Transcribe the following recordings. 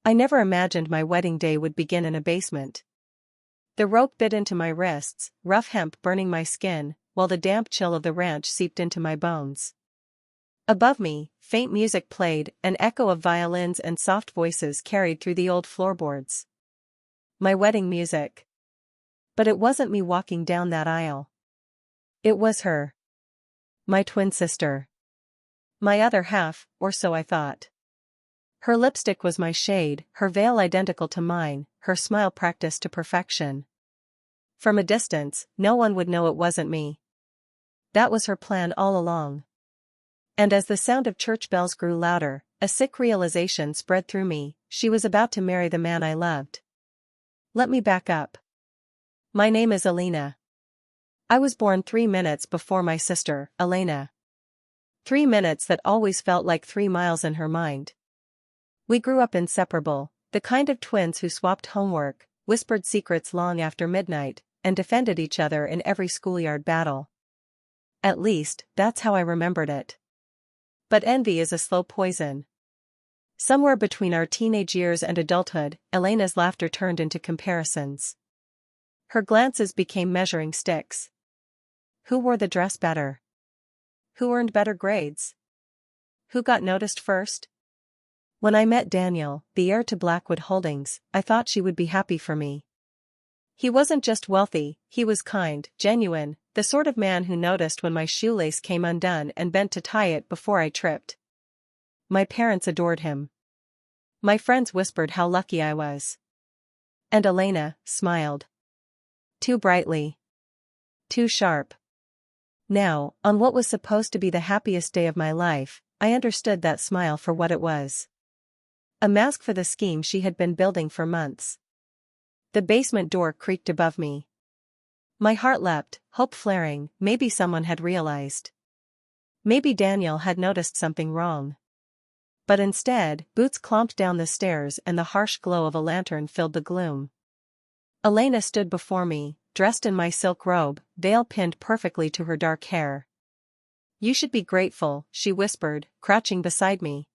I never imagined my wedding day would begin in a basement. The rope bit into my wrists, rough hemp burning my skin, while the damp chill of the ranch seeped into my bones. Above me, faint music played, an echo of violins and soft voices carried through the old floorboards. My wedding music. But it wasn't me walking down that aisle. It was her. My twin sister. My other half, or so I thought. Her lipstick was my shade, her veil identical to mine, her smile practiced to perfection. From a distance, no one would know it wasn't me. That was her plan all along. And as the sound of church bells grew louder, a sick realization spread through me: she was about to marry the man I loved. Let me back up. My name is Alina. I was born 3 minutes before my sister, Alina. 3 minutes that always felt like 3 miles in her mind. We grew up inseparable, the kind of twins who swapped homework, whispered secrets long after midnight, and defended each other in every schoolyard battle. At least, that's how I remembered it. But envy is a slow poison. Somewhere between our teenage years and adulthood, Elena's laughter turned into comparisons. Her glances became measuring sticks. Who wore the dress better? Who earned better grades? Who got noticed first? When I met Daniel, the heir to Blackwood Holdings, I thought she would be happy for me. He wasn't just wealthy, he was kind, genuine, the sort of man who noticed when my shoelace came undone and bent to tie it before I tripped. My parents adored him. My friends whispered how lucky I was. And Elena smiled. Too brightly. Too sharp. Now, on what was supposed to be the happiest day of my life, I understood that smile for what it was. A mask for the scheme she had been building for months. The basement door creaked above me. My heart leapt, hope flaring. Maybe someone had realized. Maybe Daniel had noticed something wrong. But instead, boots clomped down the stairs and the harsh glow of a lantern filled the gloom. Elena stood before me, dressed in my silk robe, veil pinned perfectly to her dark hair. "You should be grateful," she whispered, crouching beside me.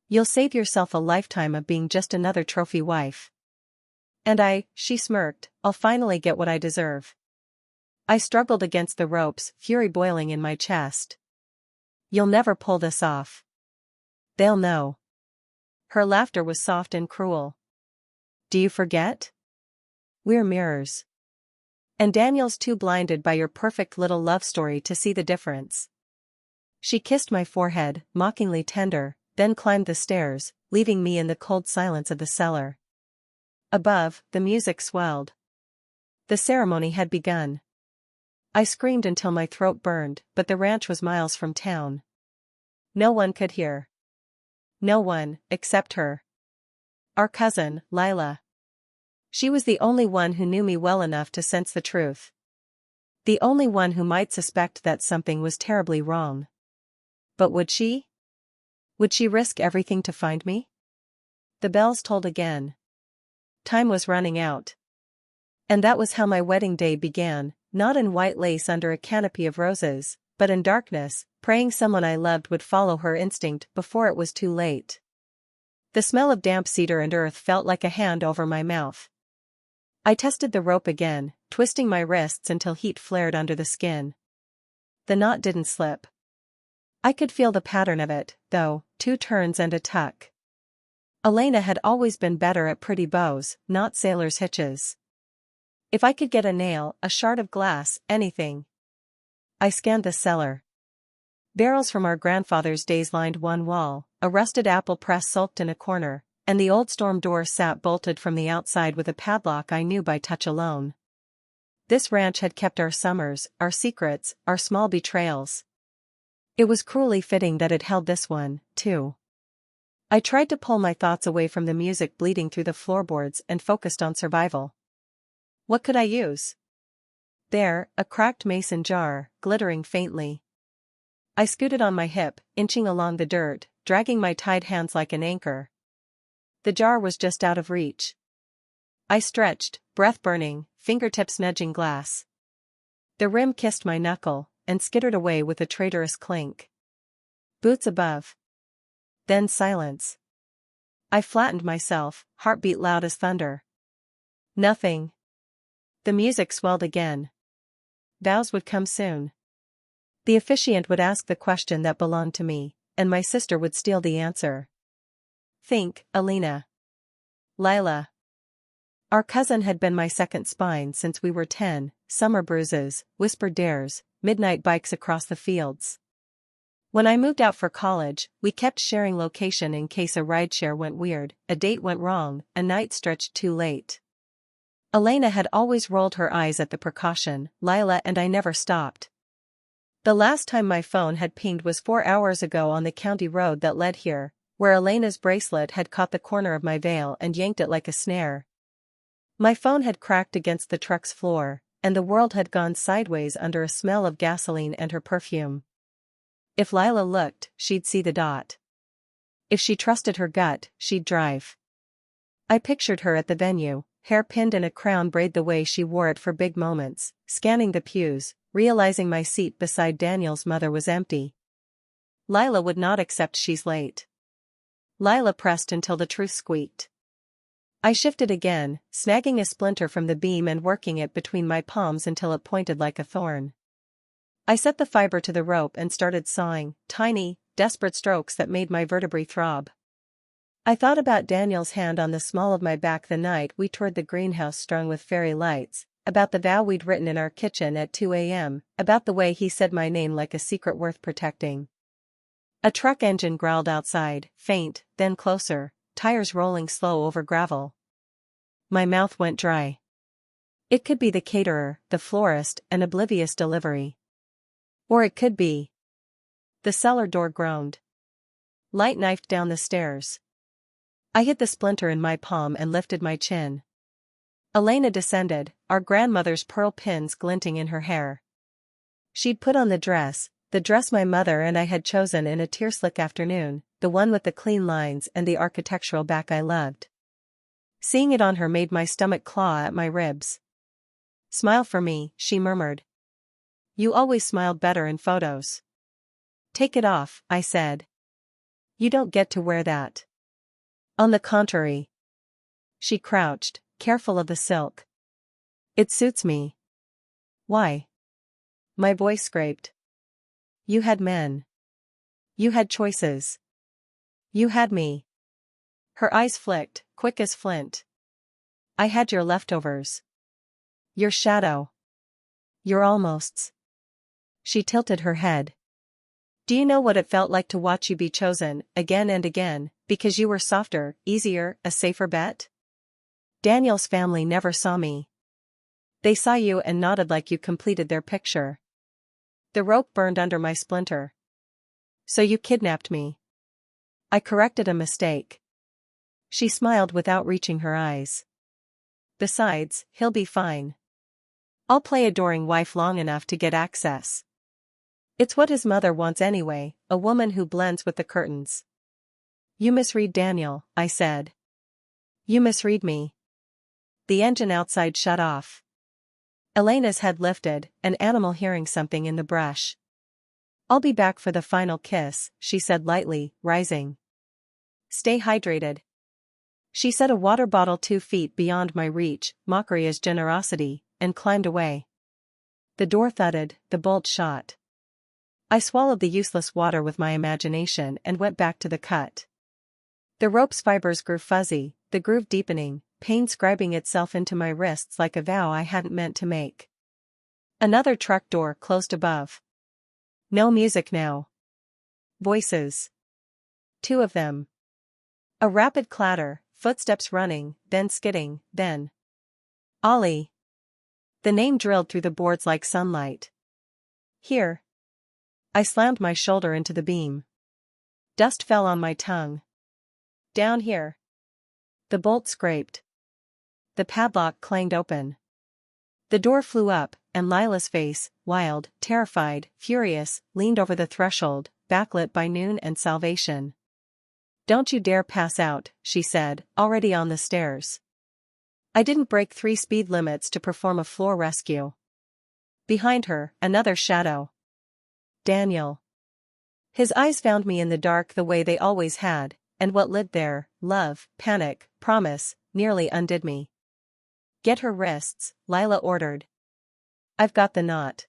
"You'll save yourself a lifetime of being just another trophy wife." And she smirked, "I'll finally get what I deserve." I struggled against the ropes, fury boiling in my chest. "You'll never pull this off. They'll know." Her laughter was soft and cruel. "Do you forget? We're mirrors. And Daniel's too blinded by your perfect little love story to see the difference." She kissed my forehead, mockingly tender, then climbed the stairs, leaving me in the cold silence of the cellar. Above, the music swelled. The ceremony had begun. I screamed until my throat burned, but the ranch was miles from town. No one could hear. No one, except her. Our cousin, Lila. She was the only one who knew me well enough to sense the truth. The only one who might suspect that something was terribly wrong. But would she? Would she risk everything to find me? The bells tolled again. Time was running out. And that was how my wedding day began, not in white lace under a canopy of roses, but in darkness, praying someone I loved would follow her instinct before it was too late. The smell of damp cedar and earth felt like a hand over my mouth. I tested the rope again, twisting my wrists until heat flared under the skin. The knot didn't slip. I could feel the pattern of it, though, 2 turns and a tuck. Elena had always been better at pretty bows, not sailor's hitches. If I could get a nail, a shard of glass, anything. I scanned the cellar. Barrels from our grandfather's days lined one wall, a rusted apple press sulked in a corner, and the old storm door sat bolted from the outside with a padlock I knew by touch alone. This ranch had kept our summers, our secrets, our small betrayals. It was cruelly fitting that it held this one, too. I tried to pull my thoughts away from the music bleeding through the floorboards and focused on survival. What could I use? There, a cracked mason jar, glittering faintly. I scooted on my hip, inching along the dirt, dragging my tied hands like an anchor. The jar was just out of reach. I stretched, breath burning, fingertips nudging glass. The rim kissed my knuckle, and skittered away with a traitorous clink. Boots above. Then silence. I flattened myself, heartbeat loud as thunder. Nothing. The music swelled again. Vows would come soon. The officiant would ask the question that belonged to me, and my sister would steal the answer. Think, Alina. Lila. Our cousin had been my second spine since we were 10, summer bruises, whispered dares, midnight bikes across the fields. When I moved out for college, we kept sharing location in case a rideshare went weird, a date went wrong, a night stretched too late. Alina had always rolled her eyes at the precaution, Lila and I never stopped. The last time my phone had pinged was 4 hours ago on the county road that led here, where Elena's bracelet had caught the corner of my veil and yanked it like a snare. My phone had cracked against the truck's floor, and the world had gone sideways under a smell of gasoline and her perfume. If Lila looked, she'd see the dot. If she trusted her gut, she'd drive. I pictured her at the venue, hair pinned in a crown braid the way she wore it for big moments, scanning the pews, realizing my seat beside Daniel's mother was empty. Lila would not accept she's late. Lila pressed until the truth squeaked. I shifted again, snagging a splinter from the beam and working it between my palms until it pointed like a thorn. I set the fiber to the rope and started sawing, tiny, desperate strokes that made my vertebrae throb. I thought about Daniel's hand on the small of my back the night we toured the greenhouse strung with fairy lights, about the vow we'd written in our kitchen at 2 a.m., about the way he said my name like a secret worth protecting. A truck engine growled outside, faint, then closer, tires rolling slow over gravel. My mouth went dry. It could be the caterer, the florist, an oblivious delivery. Or it could be. The cellar door groaned. Light knifed down the stairs. I hit the splinter in my palm and lifted my chin. Alina descended, our grandmother's pearl pins glinting in her hair. She'd put on the dress my mother and I had chosen in a tear-slick afternoon, the one with the clean lines and the architectural back I loved. Seeing it on her made my stomach claw at my ribs. Smile for me, she murmured. You always smiled better in photos. Take it off, I said. You don't get to wear that. On the contrary. She crouched, careful of the silk. It suits me. Why? My voice scraped. You had men. You had choices. You had me. Her eyes flicked, quick as flint. I had your leftovers. Your shadow. Your almosts. She tilted her head. Do you know what it felt like to watch you be chosen, again and again, because you were softer, easier, a safer bet? Daniel's family never saw me. They saw you and nodded like you completed their picture. The rope burned under my splinter. So you kidnapped me. I corrected a mistake. She smiled without reaching her eyes. Besides, he'll be fine. I'll play adoring wife long enough to get access. It's what his mother wants anyway, a woman who blends with the curtains. You misread Daniel, I said. You misread me. The engine outside shut off. Elena's head lifted, an animal hearing something in the brush. I'll be back for the final kiss, she said lightly, rising. Stay hydrated. She set a water bottle 2 feet beyond my reach, mockery as generosity, and climbed away. The door thudded, the bolt shot. I swallowed the useless water with my imagination and went back to the cut. The rope's fibers grew fuzzy, the groove deepening, pain scribing itself into my wrists like a vow I hadn't meant to make. Another truck door closed above. No music now. Voices. 2 of them. A rapid clatter, footsteps running, then skidding, then. Ollie. The name drilled through the boards like sunlight. Here. I slammed my shoulder into the beam. Dust fell on my tongue. Down here. The bolt scraped. The padlock clanged open. The door flew up, and Lila's face, wild, terrified, furious, leaned over the threshold, backlit by noon and salvation. Don't you dare pass out, she said, already on the stairs. I didn't break 3 speed limits to perform a floor rescue. Behind her, another shadow. Daniel. His eyes found me in the dark the way they always had, and what lid there, love, panic, promise, nearly undid me. Get her wrists, Lila ordered. I've got the knot.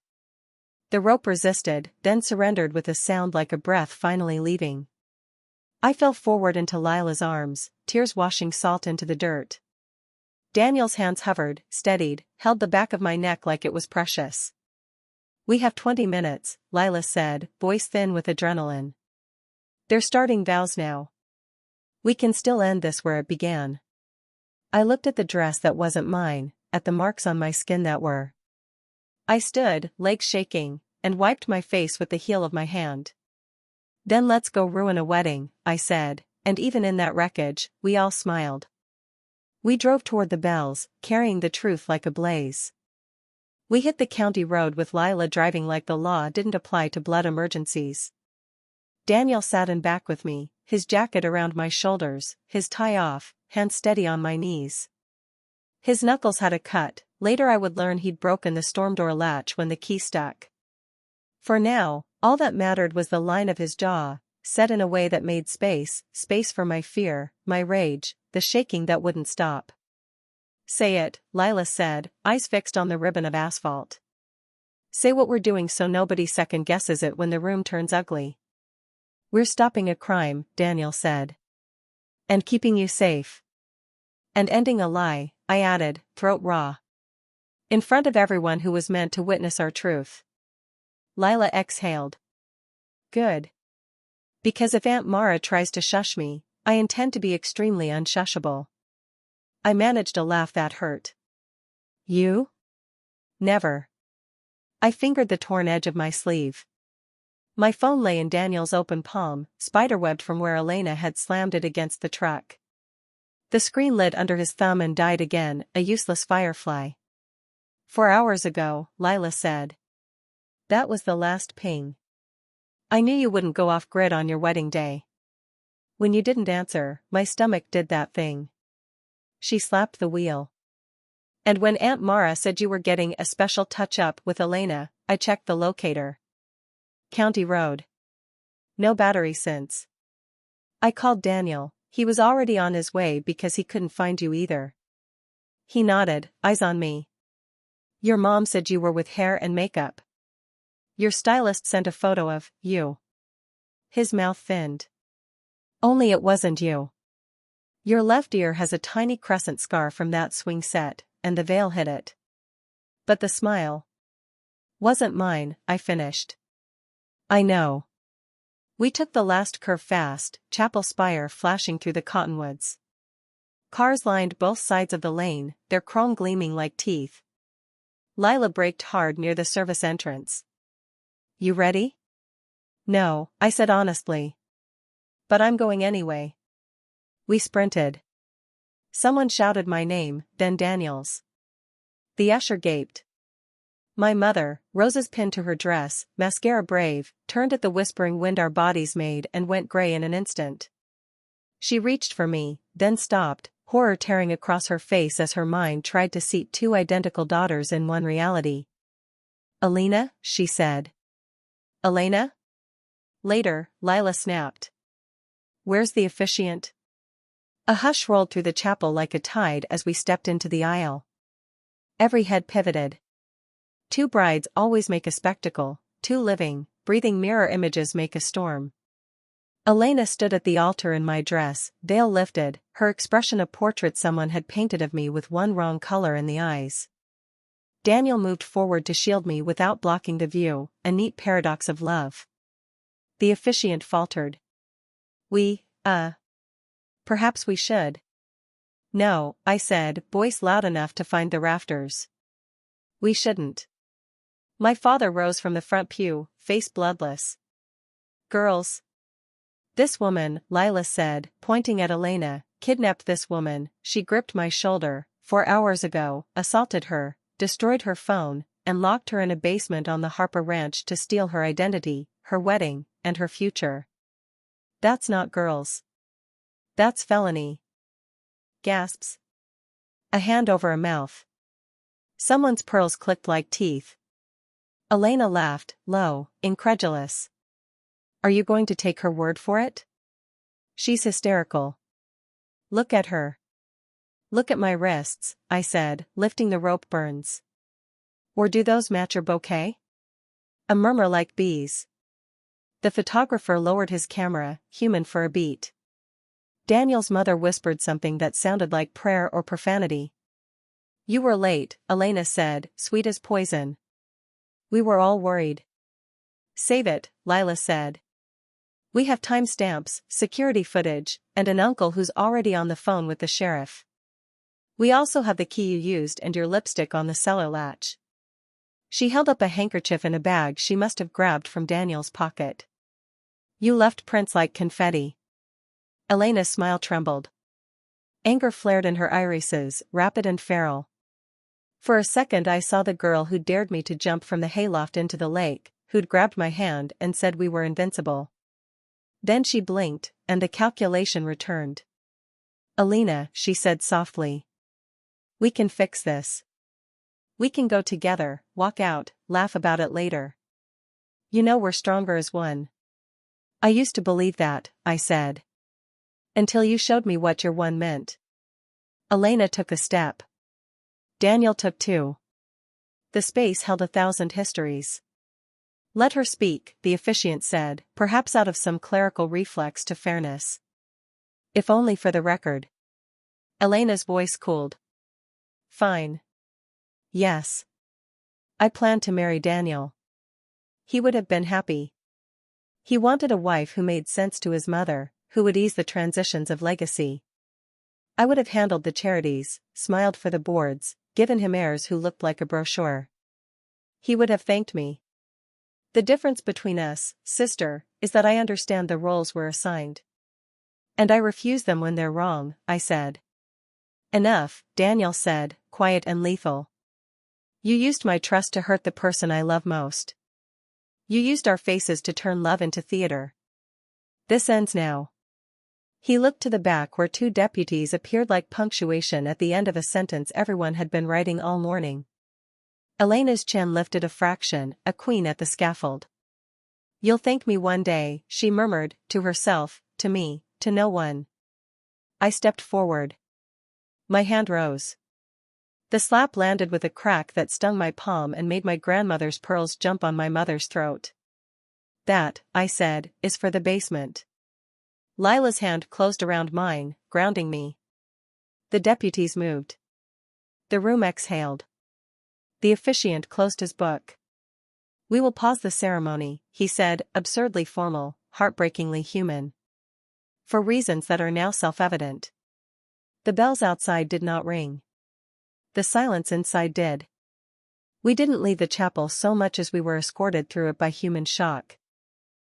The rope resisted, then surrendered with a sound like a breath finally leaving. I fell forward into Lila's arms, tears washing salt into the dirt. Daniel's hands hovered, steadied, held the back of my neck like it was precious. We have 20 minutes, Lila said, voice thin with adrenaline. They're starting vows now. We can still end this where it began. I looked at the dress that wasn't mine, at the marks on my skin that were. I stood, legs shaking, and wiped my face with the heel of my hand. Then let's go ruin a wedding, I said, and even in that wreckage, we all smiled. We drove toward the bells, carrying the truth like a blaze. We hit the county road with Lila driving like the law didn't apply to blood emergencies. Daniel sat in back with me, his jacket around my shoulders, his tie off, hands steady on my knees. His knuckles had a cut. Later I would learn he'd broken the storm door latch when the key stuck. For now, all that mattered was the line of his jaw, set in a way that made space for my fear, my rage, the shaking that wouldn't stop. Say it, Lila said, eyes fixed on the ribbon of asphalt. Say what we're doing so nobody second guesses it when the room turns ugly. We're stopping a crime, Daniel said. And keeping you safe. And ending a lie, I added, throat raw. In front of everyone who was meant to witness our truth. Lila exhaled. Good. Because if Aunt Mara tries to shush me, I intend to be extremely unshushable. I managed a laugh that hurt. You? Never. I fingered the torn edge of my sleeve. My phone lay in Daniel's open palm, spiderwebbed from where Alina had slammed it against the truck. The screen lit under his thumb and died again, a useless firefly. 4 hours ago, Lila said. That was the last ping. I knew you wouldn't go off grid on your wedding day. When you didn't answer, my stomach did that thing. She slapped the wheel. And when Aunt Mara said you were getting a special touch-up with Alina, I checked the locator. County Road. No battery since. I called Daniel, he was already on his way because he couldn't find you either. He nodded, eyes on me. Your mom said you were with hair and makeup. Your stylist sent a photo of you. His mouth thinned. Only it wasn't you. Your left ear has a tiny crescent scar from that swing set, and the veil hid it. But the smile wasn't mine, I finished. I know. We took the last curve fast, chapel spire flashing through the cottonwoods. Cars lined both sides of the lane, their chrome gleaming like teeth. Lila braked hard near the service entrance. You ready? No, I said honestly. But I'm going anyway. We sprinted. Someone shouted my name, then Daniel's. The usher gaped. My mother, roses pinned to her dress, mascara brave, turned at the whispering wind our bodies made and went gray in an instant. She reached for me, then stopped, horror tearing across her face as her mind tried to seat 2 identical daughters in one reality. Alina, she said. Alina? Later, Lila snapped. Where's the officiant? A hush rolled through the chapel like a tide as we stepped into the aisle. Every head pivoted. 2 brides always make a spectacle, 2 living, breathing mirror images make a storm. Alina stood at the altar in my dress, veil lifted, her expression a portrait someone had painted of me with one wrong color in the eyes. Daniel moved forward to shield me without blocking the view, a neat paradox of love. The officiant faltered. Perhaps we should. No, I said, voice loud enough to find the rafters. We shouldn't. My father rose from the front pew, face bloodless. Girls. This woman, Lila said, pointing at Alina, kidnapped this woman, she gripped my shoulder, 4 hours ago, assaulted her, destroyed her phone, and locked her in a basement on the Harper Ranch to steal her identity, her wedding, and her future. That's not girls. That's felony. Gasps. A hand over a mouth. Someone's pearls clicked like teeth. Alina laughed, low, incredulous. Are you going to take her word for it? She's hysterical. Look at her. Look at my wrists, I said, lifting the rope burns. Or do those match your bouquet? A murmur like bees. The photographer lowered his camera, human for a beat. Daniel's mother whispered something that sounded like prayer or profanity. You were late, Alina said, sweet as poison. We were all worried. Save it, Lila said. We have timestamps, security footage, and an uncle who's already on the phone with the sheriff. We also have the key you used and your lipstick on the cellar latch. She held up a handkerchief in a bag she must have grabbed from Daniel's pocket. You left prints like confetti. Elena's smile trembled. Anger flared in her irises, rapid and feral. For a second I saw the girl who dared me to jump from the hayloft into the lake, who'd grabbed my hand and said we were invincible. Then she blinked, and the calculation returned. Alina, she said softly. We can fix this. We can go together, walk out, laugh about it later. You know we're stronger as one. I used to believe that, I said. Until you showed me what your one meant. Alina took a step. Daniel took two. The space held 1,000 histories. Let her speak, the officiant said, perhaps out of some clerical reflex to fairness. If only for the record. Elena's voice cooled. Fine. Yes. I planned to marry Daniel. He would have been happy. He wanted a wife who made sense to his mother, who would ease the transitions of legacy. I would have handled the charities, smiled for the boards, given him heirs who looked like a brochure. He would have thanked me. The difference between us, sister, is that I understand the roles we're assigned. And I refuse them when they're wrong, I said. Enough, Daniel said, quiet and lethal. You used my trust to hurt the person I love most. You used our faces to turn love into theater. This ends now. He looked to the back where 2 deputies appeared like punctuation at the end of a sentence everyone had been writing all morning. Elena's chin lifted a fraction, a queen at the scaffold. You'll thank me one day, she murmured, to herself, to me, to no one. I stepped forward. My hand rose. The slap landed with a crack that stung my palm and made my grandmother's pearls jump on my mother's throat. That, I said, is for the basement. Lila's hand closed around mine, grounding me. The deputies moved. The room exhaled. The officiant closed his book. We will pause the ceremony, he said, absurdly formal, heartbreakingly human. For reasons that are now self-evident. The bells outside did not ring. The silence inside did. We didn't leave the chapel so much as we were escorted through it by human shock.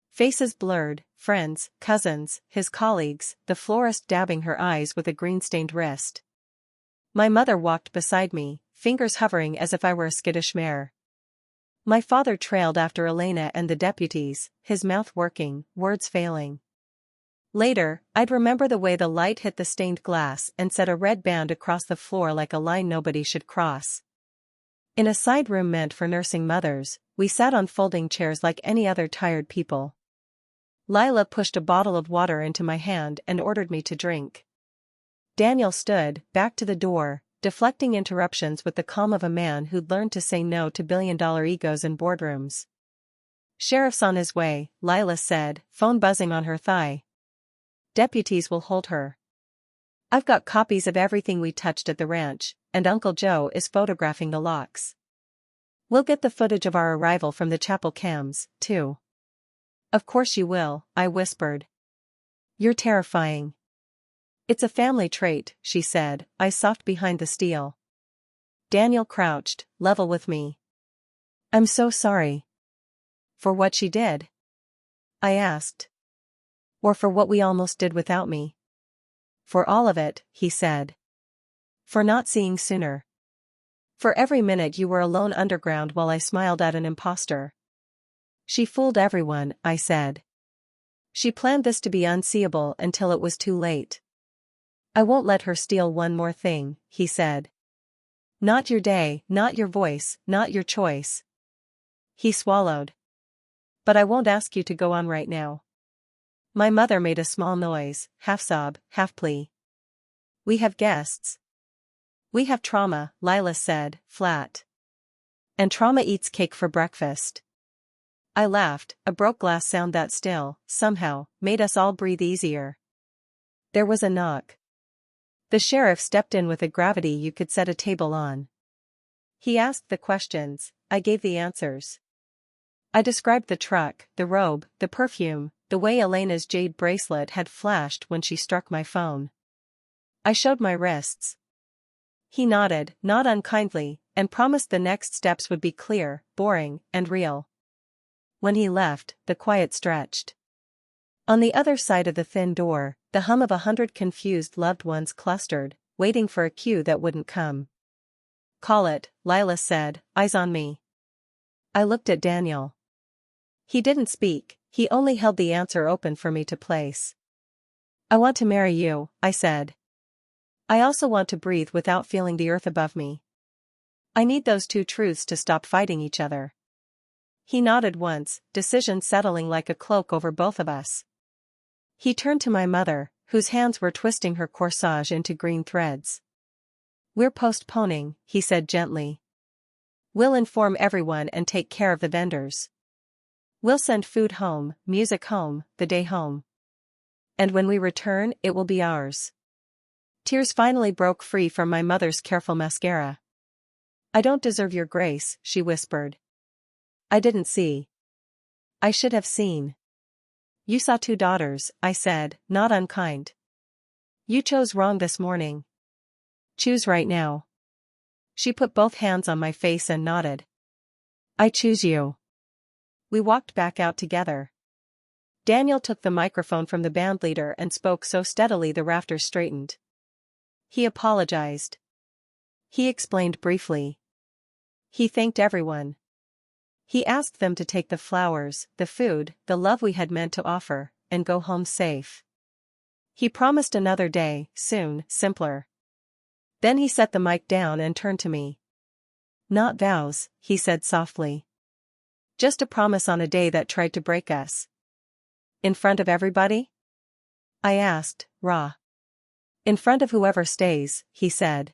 Faces blurred, friends, cousins, his colleagues, the florist dabbing her eyes with a green-stained wrist. My mother walked beside me, fingers hovering as if I were a skittish mare. My father trailed after Alina and the deputies, his mouth working, words failing. Later, I'd remember the way the light hit the stained glass and set a red band across the floor like a line nobody should cross. In a side room meant for nursing mothers, we sat on folding chairs like any other tired people. Lila pushed a bottle of water into my hand and ordered me to drink. Daniel stood, back to the door, deflecting interruptions with the calm of a man who'd learned to say no to billion-dollar egos in boardrooms. Sheriff's on his way, Lila said, phone buzzing on her thigh. Deputies will hold her. I've got copies of everything we touched at the ranch, and Uncle Joe is photographing the locks. We'll get the footage of our arrival from the chapel cams, too. Of course you will, I whispered. You're terrifying. It's a family trait, she said, eyes soft behind the steel. Daniel crouched, level with me. I'm so sorry. For what she did? I asked. Or for what we almost did without me? For all of it, he said. For not seeing sooner. For every minute you were alone underground while I smiled at an imposter. She fooled everyone, I said. She planned this to be unseeable until it was too late. I won't let her steal one more thing, he said. Not your day, not your voice, not your choice. He swallowed. But I won't ask you to go on right now. My mother made a small noise, half sob, half plea. We have guests. We have trauma, Lila said, flat. And trauma eats cake for breakfast. I laughed, a broke glass sound that still, somehow, made us all breathe easier. There was a knock. The sheriff stepped in with a gravity you could set a table on. He asked the questions, I gave the answers. I described the truck, the robe, the perfume, the way Elena's jade bracelet had flashed when she struck my phone. I showed my wrists. He nodded, not unkindly, and promised the next steps would be clear, boring, and real. When he left, the quiet stretched. On the other side of the thin door, the hum of 100 confused loved ones clustered, waiting for a cue that wouldn't come. Call it, Lila said, eyes on me. I looked at Daniel. He didn't speak, he only held the answer open for me to place. I want to marry you, I said. I also want to breathe without feeling the earth above me. I need those two truths to stop fighting each other. He nodded once, decision settling like a cloak over both of us. He turned to my mother, whose hands were twisting her corsage into green threads. We're postponing, he said gently. We'll inform everyone and take care of the vendors. We'll send food home, music home, the day home. And when we return, it will be ours. Tears finally broke free from my mother's careful mascara. I don't deserve your grace, she whispered. I didn't see. I should have seen. You saw 2 daughters, I said, not unkind. You chose wrong this morning. Choose right now. She put both hands on my face and nodded. I choose you. We walked back out together. Daniel took the microphone from the bandleader and spoke so steadily the rafters straightened. He apologized. He explained briefly. He thanked everyone. He asked them to take the flowers, the food, the love we had meant to offer, and go home safe. He promised another day, soon, simpler. Then he set the mic down and turned to me. Not vows, he said softly. Just a promise on a day that tried to break us. In front of everybody? I asked, raw. In front of whoever stays, he said.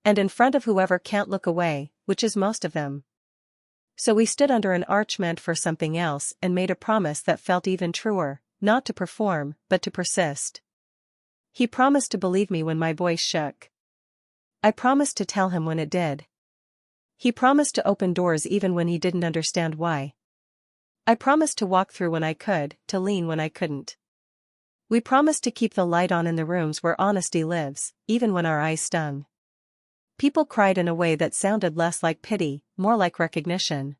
And in front of whoever can't look away, which is most of them. So we stood under an arch meant for something else and made a promise that felt even truer, not to perform, but to persist. He promised to believe me when my voice shook. I promised to tell him when it did. He promised to open doors even when he didn't understand why. I promised to walk through when I could, to lean when I couldn't. We promised to keep the light on in the rooms where honesty lives, even when our eyes stung. People cried in a way that sounded less like pity, more like recognition.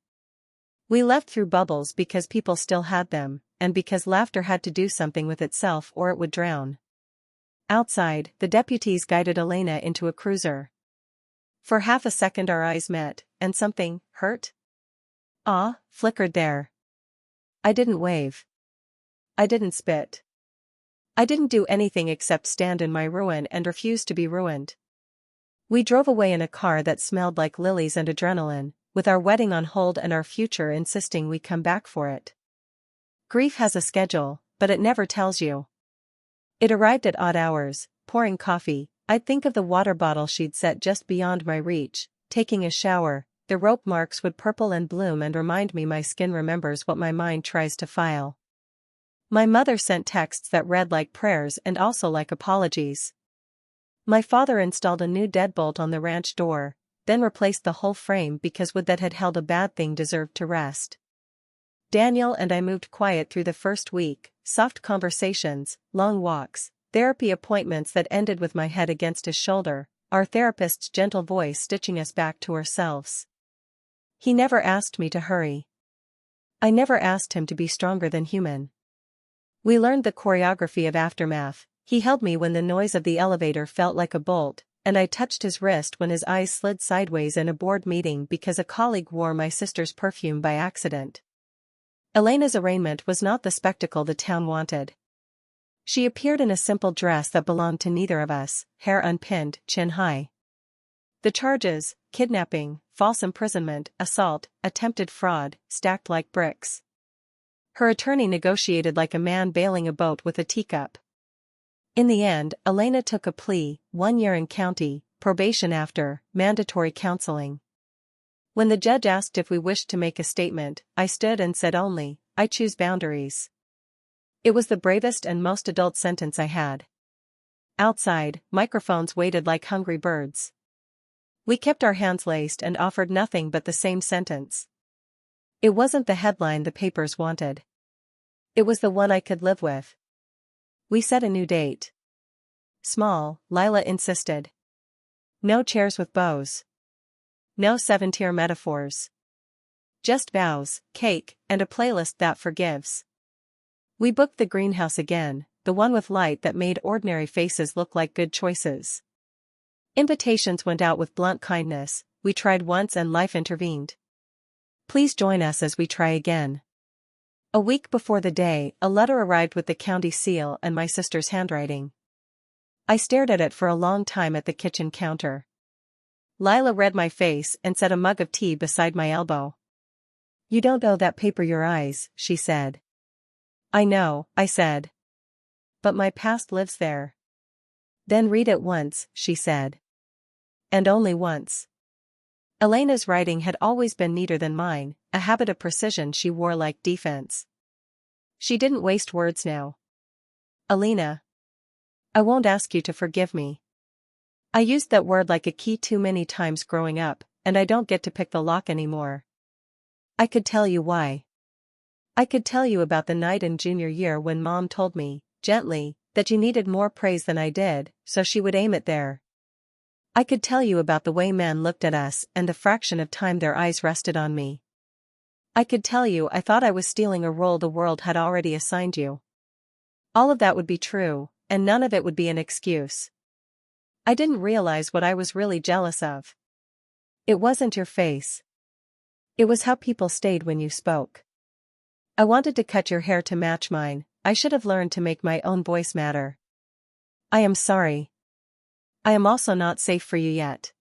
We left through bubbles because people still had them, and because laughter had to do something with itself or it would drown. Outside, the deputies guided Alina into a cruiser. For half a second our eyes met, and something, hurt? Flickered there. I didn't wave. I didn't spit. I didn't do anything except stand in my ruin and refuse to be ruined. We drove away in a car that smelled like lilies and adrenaline, with our wedding on hold and our future insisting we come back for it. Grief has a schedule, but it never tells you. It arrived at odd hours, pouring coffee. I'd think of the water bottle she'd set just beyond my reach, taking a shower. The rope marks would purple and bloom and remind me my skin remembers what my mind tries to file. My mother sent texts that read like prayers and also like apologies. My father installed a new deadbolt on the ranch door, then replaced the whole frame because wood that had held a bad thing deserved to rest. Daniel and I moved quiet through the first week, soft conversations, long walks, therapy appointments that ended with my head against his shoulder, our therapist's gentle voice stitching us back to ourselves. He never asked me to hurry. I never asked him to be stronger than human. We learned the choreography of aftermath. He held me when the noise of the elevator felt like a bolt, and I touched his wrist when his eyes slid sideways in a board meeting because a colleague wore my sister's perfume by accident. Elena's arraignment was not the spectacle the town wanted. She appeared in a simple dress that belonged to neither of us, hair unpinned, chin high. The charges, kidnapping, false imprisonment, assault, attempted fraud, stacked like bricks. Her attorney negotiated like a man bailing a boat with a teacup. In the end, Alina took a plea, 1 year in county, probation after, mandatory counseling. When the judge asked if we wished to make a statement, I stood and said only, I choose boundaries. It was the bravest and most adult sentence I had. Outside, microphones waited like hungry birds. We kept our hands laced and offered nothing but the same sentence. It wasn't the headline the papers wanted. It was the one I could live with. We set a new date. Small, Lila insisted. No chairs with bows. No 7-tier metaphors. Just vows, cake, and a playlist that forgives. We booked the greenhouse again, the one with light that made ordinary faces look like good choices. Invitations went out with blunt kindness, we tried once and life intervened. Please join us as we try again. A week before the day, a letter arrived with the county seal and my sister's handwriting. I stared at it for a long time at the kitchen counter. Lila read my face and set a mug of tea beside my elbow. You don't owe that paper your eyes, she said. I know, I said. But my past lives there. Then read it once, she said. And only once. Elena's writing had always been neater than mine, a habit of precision she wore like defense. She didn't waste words now. Alina. I won't ask you to forgive me. I used that word like a key too many times growing up, and I don't get to pick the lock anymore. I could tell you why. I could tell you about the night in junior year when Mom told me, gently, that you needed more praise than I did, so she would aim it there. I could tell you about the way men looked at us and the fraction of time their eyes rested on me. I could tell you I thought I was stealing a role the world had already assigned you. All of that would be true, and none of it would be an excuse. I didn't realize what I was really jealous of. It wasn't your face. It was how people stayed when you spoke. I wanted to cut your hair to match mine, I should have learned to make my own voice matter. I am sorry. I am also not safe for you yet.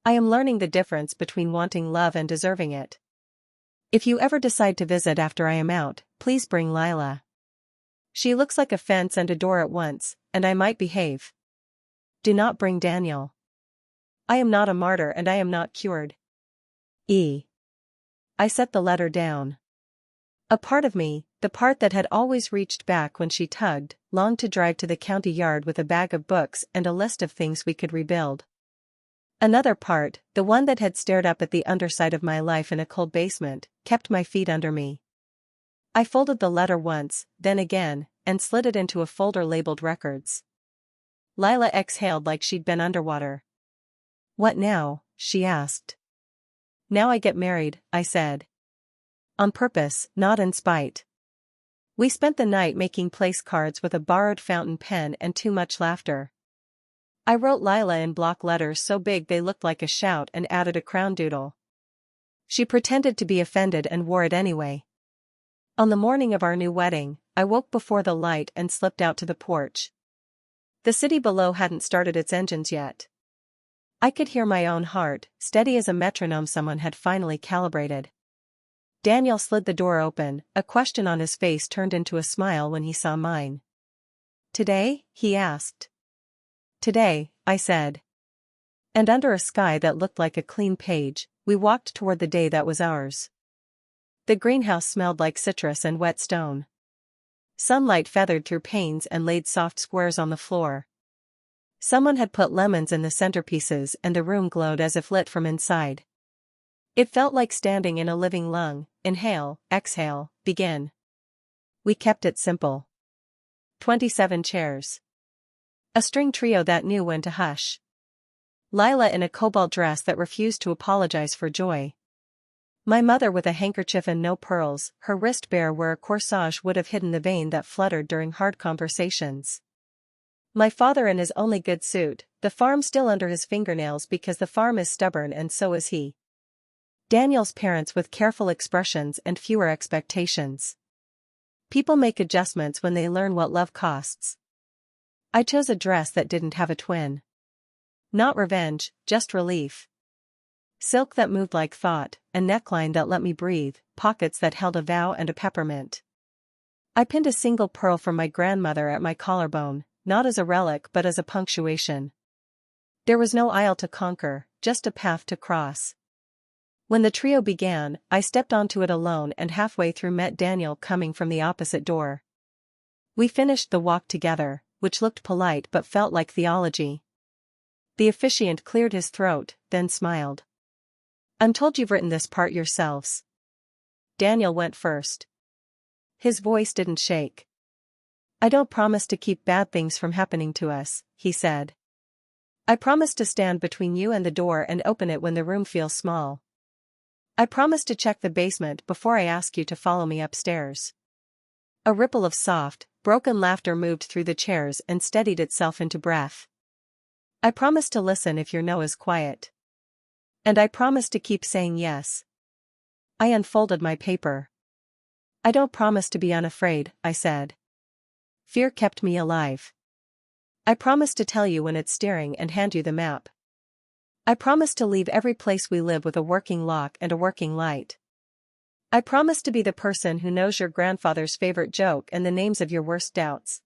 I am learning the difference between wanting love and deserving it. If you ever decide to visit after I am out, please bring Lila. She looks like a fence and a door at once, and I might behave. Do not bring Daniel. I am not a martyr and I am not cured. I set the letter down. A part of me, the part that had always reached back when she tugged, longed to drive to the county yard with a bag of books and a list of things we could rebuild. Another part, the one that had stared up at the underside of my life in a cold basement, kept my feet under me. I folded the letter once, then again, and slid it into a folder labeled records. Lila exhaled like she'd been underwater. What now? She asked. Now I get married, I said. On purpose, not in spite. We spent the night making place cards with a borrowed fountain pen and too much laughter. I wrote Lila in block letters so big they looked like a shout and added a crown doodle. She pretended to be offended and wore it anyway. On the morning of our new wedding, I woke before the light and slipped out to the porch. The city below hadn't started its engines yet. I could hear my own heart, steady as a metronome someone had finally calibrated. Daniel slid the door open, a question on his face turned into a smile when he saw mine. Today? He asked. Today, I said. And under a sky that looked like a clean page, we walked toward the day that was ours. The greenhouse smelled like citrus and wet stone. Sunlight feathered through panes and laid soft squares on the floor. Someone had put lemons in the centerpieces and the room glowed as if lit from inside. It felt like standing in a living lung. Inhale, exhale, begin. We kept it simple. 27 chairs. A string trio that knew when to hush. Lila in a cobalt dress that refused to apologize for joy. My mother with a handkerchief and no pearls, her wrist bare where a corsage would have hidden the vein that fluttered during hard conversations. My father in his only good suit, the farm still under his fingernails because the farm is stubborn and so is he. Daniel's parents with careful expressions and fewer expectations. People make adjustments when they learn what love costs. I chose a dress that didn't have a twin. Not revenge, just relief. Silk that moved like thought, a neckline that let me breathe, pockets that held a vow and a peppermint. I pinned a single pearl from my grandmother at my collarbone, not as a relic but as a punctuation. There was no aisle to conquer, just a path to cross. When the trio began, I stepped onto it alone and halfway through met Daniel coming from the opposite door. We finished the walk together, which looked polite but felt like theology. The officiant cleared his throat, then smiled. "I'm told you've written this part yourselves." Daniel went first. His voice didn't shake. "I don't promise to keep bad things from happening to us," he said. "I promise to stand between you and the door and open it when the room feels small. I promise to check the basement before I ask you to follow me upstairs." A ripple of soft, broken laughter moved through the chairs and steadied itself into breath. "I promise to listen if your no is quiet. And I promise to keep saying yes." I unfolded my paper. "I don't promise to be unafraid," I said. "Fear kept me alive. I promise to tell you when it's steering and hand you the map. I promise to leave every place we live with a working lock and a working light. I promise to be the person who knows your grandfather's favorite joke and the names of your worst doubts.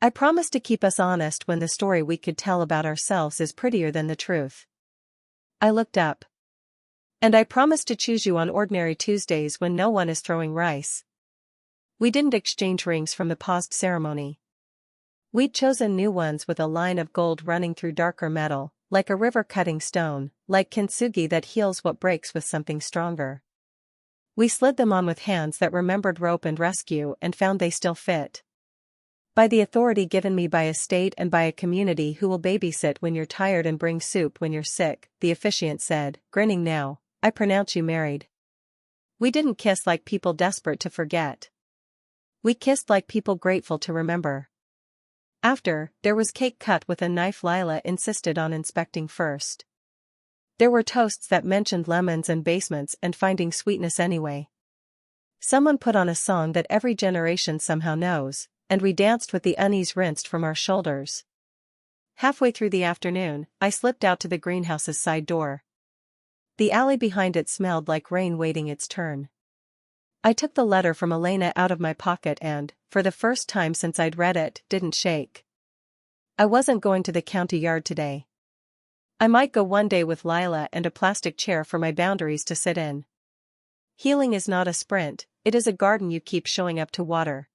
I promise to keep us honest when the story we could tell about ourselves is prettier than the truth." I looked up. "And I promise to choose you on ordinary Tuesdays when no one is throwing rice." We didn't exchange rings from the paused ceremony. We'd chosen new ones with a line of gold running through darker metal, like a river cutting stone, like kintsugi that heals what breaks with something stronger. We slid them on with hands that remembered rope and rescue and found they still fit. "By the authority given me by a state and by a community who will babysit when you're tired and bring soup when you're sick," the officiant said, grinning now, "I pronounce you married." We didn't kiss like people desperate to forget. We kissed like people grateful to remember. After, there was cake cut with a knife Lila insisted on inspecting first. There were toasts that mentioned lemons and basements and finding sweetness anyway. Someone put on a song that every generation somehow knows, and we danced with the unease rinsed from our shoulders. Halfway through the afternoon, I slipped out to the greenhouse's side door. The alley behind it smelled like rain waiting its turn. I took the letter from Alina out of my pocket and, for the first time since I'd read it, didn't shake. I wasn't going to the county yard today. I might go one day with Lila and a plastic chair for my boundaries to sit in. Healing is not a sprint, it is a garden you keep showing up to water.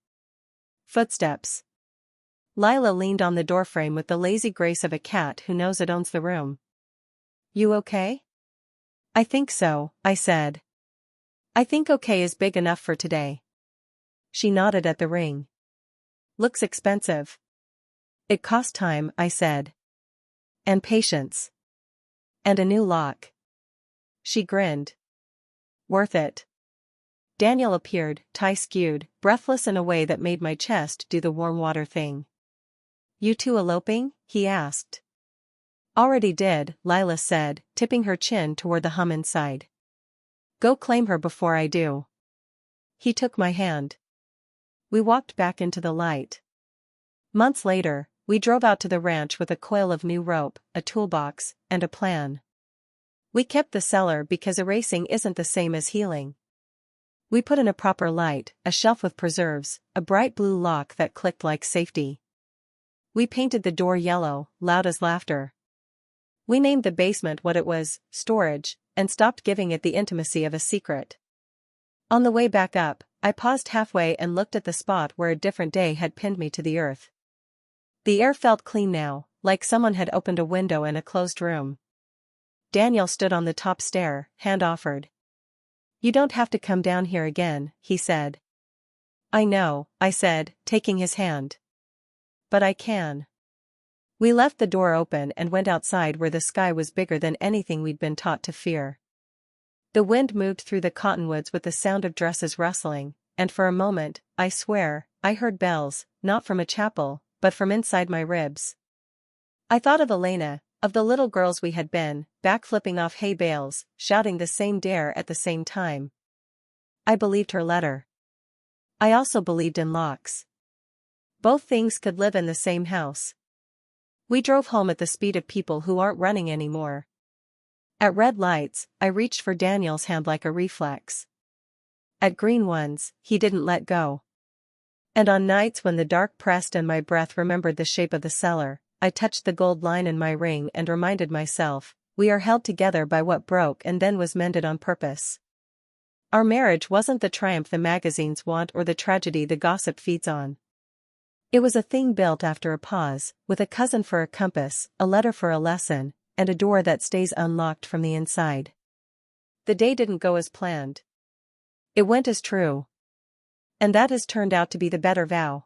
Footsteps. Lila leaned on the doorframe with the lazy grace of a cat who knows it owns the room. "You okay?" "I think so," I said. "I think okay is big enough for today." She nodded at the ring. "Looks expensive." "It cost time," I said. "And patience. And a new lock." She grinned. "Worth it." Daniel appeared, tie skewed, breathless in a way that made my chest do the warm water thing. "You two eloping?" he asked. "Already did," Lila said, tipping her chin toward the hum inside. "Go claim her before I do." He took my hand. We walked back into the light. Months later, we drove out to the ranch with a coil of new rope, a toolbox, and a plan. We kept the cellar because erasing isn't the same as healing. We put in a proper light, a shelf with preserves, a bright blue lock that clicked like safety. We painted the door yellow, loud as laughter. We named the basement what it was, storage, and stopped giving it the intimacy of a secret. On the way back up, I paused halfway and looked at the spot where a different day had pinned me to the earth. The air felt clean now, like someone had opened a window in a closed room. Daniel stood on the top stair, hand offered. "You don't have to come down here again," he said. "I know," I said, taking his hand. "But I can." We left the door open and went outside where the sky was bigger than anything we'd been taught to fear. The wind moved through the cottonwoods with the sound of dresses rustling, and for a moment, I swear, I heard bells, not from a chapel, but from inside my ribs. I thought of Alina, of the little girls we had been, backflipping off hay bales, shouting the same dare at the same time. I believed her letter. I also believed in locks. Both things could live in the same house. We drove home at the speed of people who aren't running anymore. At red lights, I reached for Daniel's hand like a reflex. At green ones, he didn't let go. And on nights when the dark pressed and my breath remembered the shape of the cellar, I touched the gold line in my ring and reminded myself, we are held together by what broke and then was mended on purpose. Our marriage wasn't the triumph the magazines want or the tragedy the gossip feeds on. It was a thing built after a pause, with a cousin for a compass, a letter for a lesson, and a door that stays unlocked from the inside. The day didn't go as planned. It went as true. And that has turned out to be the better vow.